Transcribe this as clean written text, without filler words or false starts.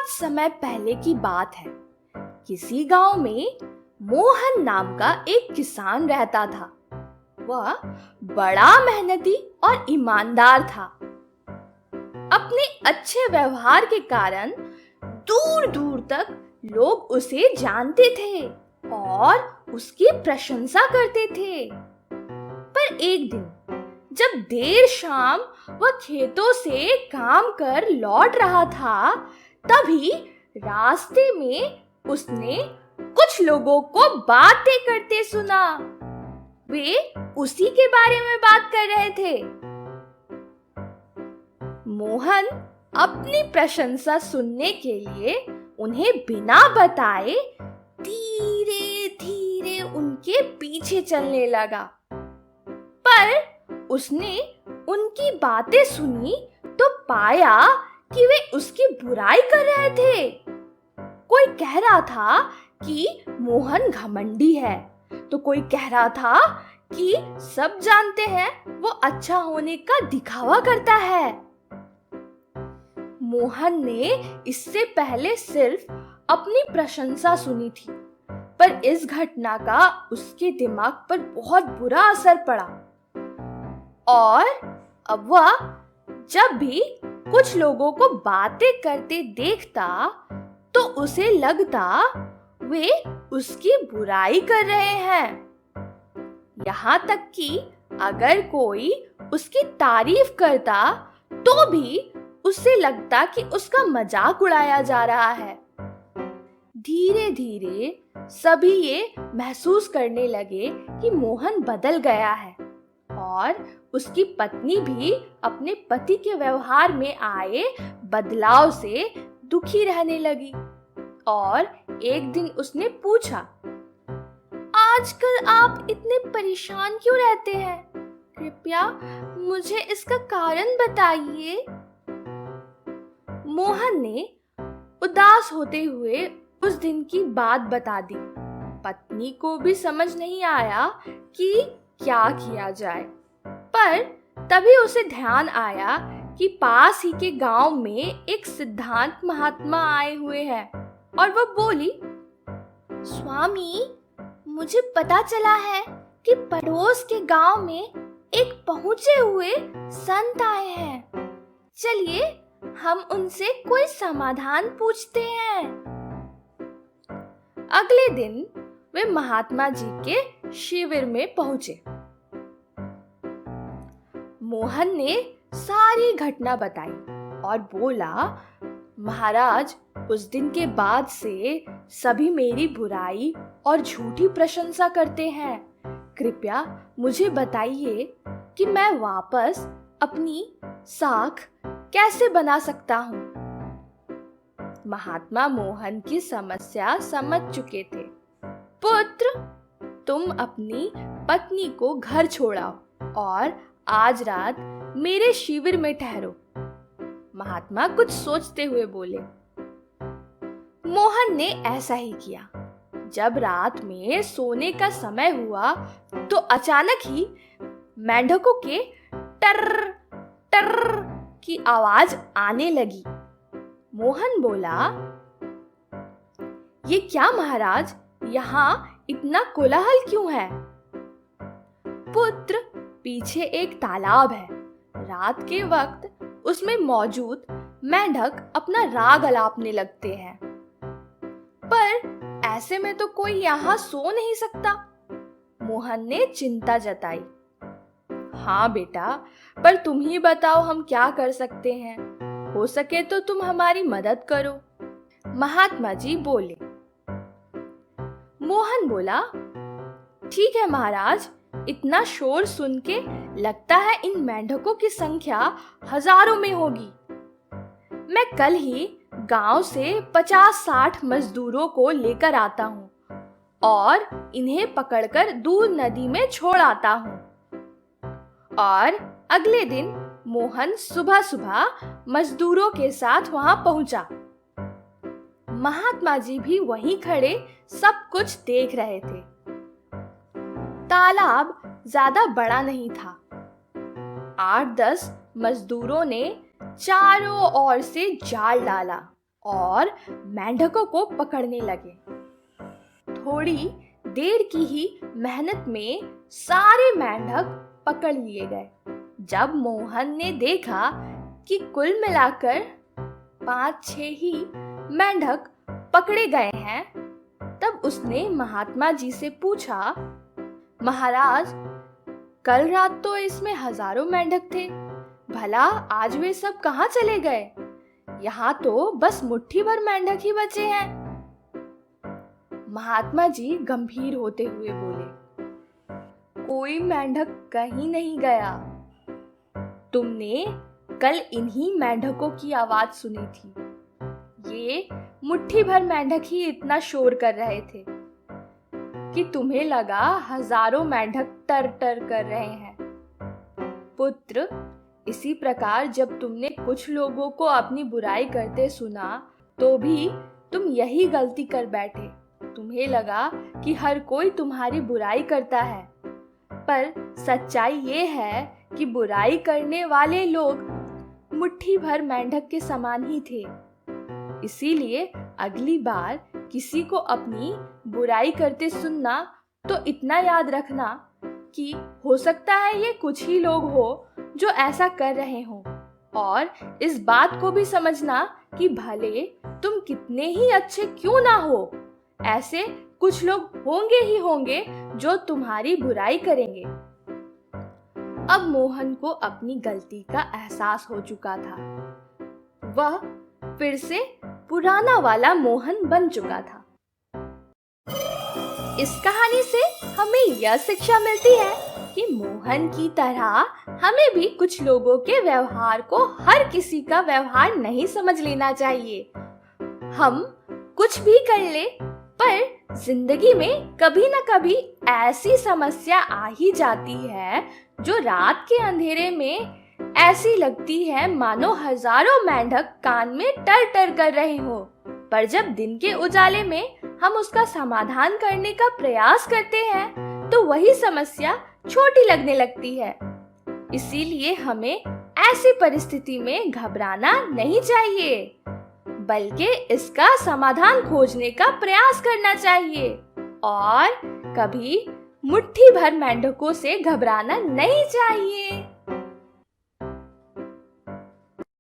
बहुत समय पहले की बात है। किसी गांव में मोहन नाम का एक किसान रहता था। वह बड़ा मेहनती और ईमानदार था। अपने अच्छे व्यवहार के कारण दूर दूर तक लोग उसे जानते थे और उसकी प्रशंसा करते थे। पर एक दिन जब देर शाम वह खेतों से काम कर लौट रहा था, तभी रास्ते में उसने कुछ लोगों को बातें करते सुना। वे उसी के बारे में बात कर रहे थे। मोहन अपनी प्रशंसा सुनने के लिए उन्हें बिना बताए धीरे धीरे उनके पीछे चलने लगा। पर उसने उनकी बातें सुनी तो पाया कि वे उसकी बुराई कर रहे थे। कोई कह रहा था कि मोहन घमंडी है, तो कोई कह रहा था कि सब जानते हैं वो अच्छा होने का दिखावा करता है। मोहन ने इससे पहले सिर्फ अपनी प्रशंसा सुनी थी, पर इस घटना का उसके दिमाग पर बहुत बुरा असर पड़ा और अब वह जब भी कुछ लोगों को बातें करते देखता तो उसे लगता वे उसकी बुराई कर रहे हैं। यहाँ तक कि अगर कोई उसकी तारीफ करता तो भी उसे लगता कि उसका मजाक उड़ाया जा रहा है। धीरे धीरे सभी ये महसूस करने लगे कि मोहन बदल गया है और उसकी पत्नी भी अपने पति के व्यवहार में आए बदलाव से दुखी रहने लगी। और एक दिन उसने पूछा, आजकल आप इतने परेशान क्यों रहते हैं? कृपया मुझे इसका कारण बताइए। मोहन ने उदास होते हुए उस दिन की बात बता दी। पत्नी को भी समझ नहीं आया कि क्या किया जाए, पर तभी उसे ध्यान आया कि पास ही के गांव में एक सिद्धांत महात्मा आए हुए हैं और वह बोली, स्वामी, मुझे पता चला है कि पड़ोस के गांव में एक पहुंचे हुए संत आए हैं। चलिए हम उनसे कोई समाधान पूछते हैं। अगले दिन वे महात्मा जी के शिविर में पहुंचे। मोहन ने सारी घटना बताई और बोला, महाराज, उस दिन के बाद से सभी मेरी बुराई और झूठी प्रशंसा करते हैं। कृपया मुझे बताइए कि मैं वापस अपनी साख कैसे बना सकता हूँ। महात्मा मोहन की समस्या समझ चुके थे। पुत्र, तुम अपनी पत्नी को घर छोड़ाओ और आज रात मेरे शिविर में ठहरो। महात्मा कुछ सोचते हुए बोले। मोहन ने ऐसा ही किया। जब रात में सोने का समय हुआ तो अचानक ही मेंढकों के टर टर की आवाज आने लगी। मोहन बोला, ये क्या महाराज, यहाँ इतना कोलाहल क्यों है? पुत्र, पीछे एक तालाब है। रात के वक्त उसमें मौजूद मेंढक अपना राग अलापने लगते हैं, पर ऐसे में तो कोई यहाँ सो नहीं सकता। मोहन ने चिंता जताई। हाँ बेटा, पर तुम ही बताओ हम क्या कर सकते हैं। हो सके तो तुम हमारी मदद करो। महात्मा जी बोले। मोहन बोला, ठीक है महाराज, इतना शोर सुन के लगता है इन मेंढकों की संख्या हजारों में होगी। मैं कल ही गांव से 50-60 मजदूरों को लेकर आता हूँ और इन्हें पकड़कर दूर नदी में छोड़ आता हूँ। और अगले दिन मोहन सुबह सुबह मजदूरों के साथ वहां पहुंचा। महात्मा जी भी वहीं खड़े सब कुछ देख रहे थे। तालाब ज्यादा बड़ा नहीं था। 8-10 मजदूरों ने चारों ओर से जाल डाला और मेंढकों को पकड़ने लगे। थोड़ी देर की ही मेहनत में सारे मेंढक पकड़ लिए गए। जब मोहन ने देखा कि कुल मिलाकर 5-6 ही मेंढक पकड़े गए हैं, तब उसने महात्मा जी से पूछा, महाराज, कल रात तो इसमें हजारों मेंढक थे, भला आज वे सब कहाँ चले गए? यहाँ तो बस मुट्ठी भर मेंढक ही बचे हैं। महात्मा जी गंभीर होते हुए बोले, कोई मेंढक कहीं नहीं गया। तुमने कल इन्हीं मेंढकों की आवाज सुनी थी। ये मुट्ठी भर मेंढक ही इतना शोर कर रहे थे कि तुम्हें लगा हजारों मेंढक टर टर कर रहे हैं। पुत्र, इसी प्रकार जब तुमने कुछ लोगों को अपनी बुराई करते सुना तो भी तुम यही गलती कर बैठे। तुम्हें लगा कि हर कोई तुम्हारी बुराई करता है, पर सच्चाई ये है कि बुराई करने वाले लोग मुट्ठी भर मेंढक के समान ही थे। इसीलिए अगली बार किसी को अपनी बुराई करते सुनना तो इतना याद रखना कि हो सकता है ये कुछ ही लोग हो जो ऐसा कर रहे हो, और इस बात को भी समझना कि भले तुम कितने ही अच्छे क्यों ना हो, ऐसे कुछ लोग होंगे ही होंगे जो तुम्हारी बुराई करेंगे। अब मोहन को अपनी गलती का एहसास हो चुका था। वह फिर से पुराना वाला मोहन बन चुका था। इस कहानी से हमें यह शिक्षा मिलती है कि मोहन की तरह हमें भी कुछ लोगों के व्यवहार को हर किसी का व्यवहार नहीं समझ लेना चाहिए। हम कुछ भी कर ले, पर जिंदगी में कभी न कभी ऐसी समस्या आ ही जाती है जो रात के अंधेरे में ऐसी लगती है मानो हजारों मेंढक कान में टर टर कर रहे हो, पर जब दिन के उजाले में हम उसका समाधान करने का प्रयास करते हैं तो वही समस्या छोटी लगने लगती है। इसीलिए हमें ऐसी परिस्थिति में घबराना नहीं चाहिए, बल्कि इसका समाधान खोजने का प्रयास करना चाहिए और कभी मुट्ठी भर मेंढकों से घबराना नहीं चाहिए।